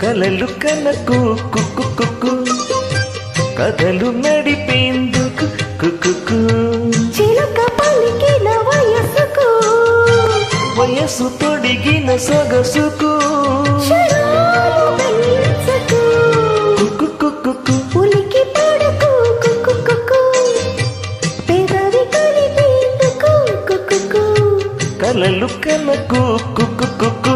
కలలు కలకు కుక్కు కుక్కు కథలు నడిపేందుకు కుక్కు చిలక పలికిన వయసుకు వయసు తొడిగిన సొగసుకు కుక్కు కుక్కు ఉలికి పడకు కుక్కు కుక్కు పెదవి కలిపేందుకు కుక్కు కలలు కలకు కుక్కు కుక్కు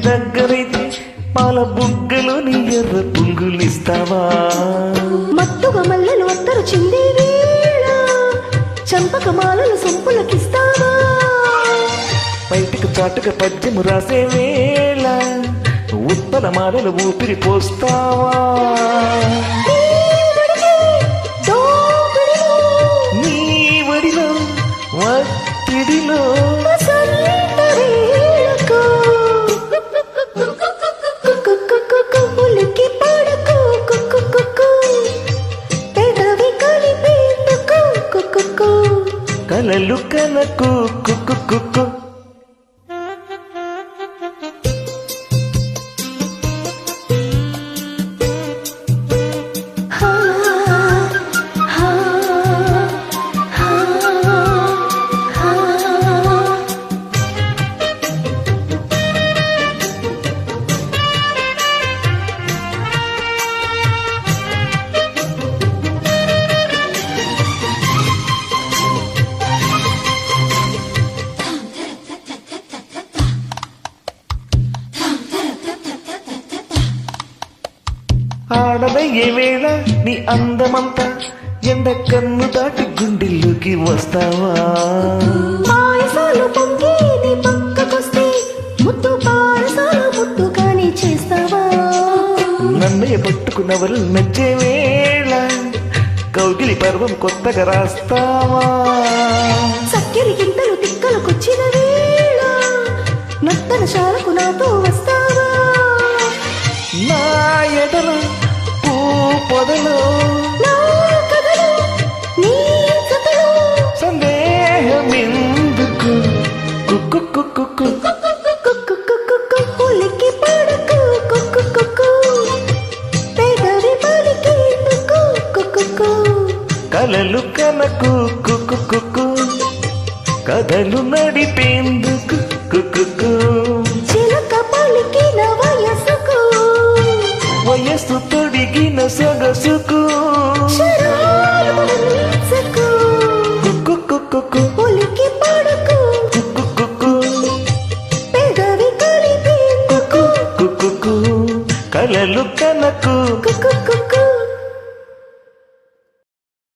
దగ్గరైతే పాల బుగ్గలు నీ ఎర్ర పుంగులిస్తావా మత్తుగా మల్లెలు అత్తరు చిందే వేళ చంపక మాలలు సొంపులకిస్తావా బయటకు చాటుగా పద్యము రాసే వేళ ఉత్తర మాలలు ఊపిరి పోస్తావా నీ వడిలో ఒత్తిడిలో కలలు కలకు కుక్కు కుక్కు ఆడదయ్యే వేళ నీ అందమంతా ఎండ కన్ను దాటి గుండెల్లోకి వస్తావా పాయసాలు పొంగి నీ పక్కకొస్తే ముద్దు పారసాలు ముద్దుగానే చేస్తావా నన్నయ్య పట్టుకున్నవరు నచ్చే వేళ కౌగిలి పర్వం కొత్తగా రాస్తావా చక్కెరి గింతలు తిక్కలకొచ్చిన వేళ నత్తన శాలకు నాతో వస్తావా నా ఎడల పూ పొదలో నా కథలో నీ కథలో సందేహమెందుకు కుక్కు కుక్కు ఉలికి పడకు కుక్కు కుక్కు పెదవి పలికేందుకు కుక్కు కలలు కలకు కుక్కు కుక్కు కథలు నడిపేందుకు కుక్కు చిలక పలికిన వయసుకు వయస్సు తొడిగిన సొగసుకు కుక్కు కుక్కు ఉలికి పడకు కుక్కు పెదవి కలిపేందుకు కుక్కు కలలు కనకు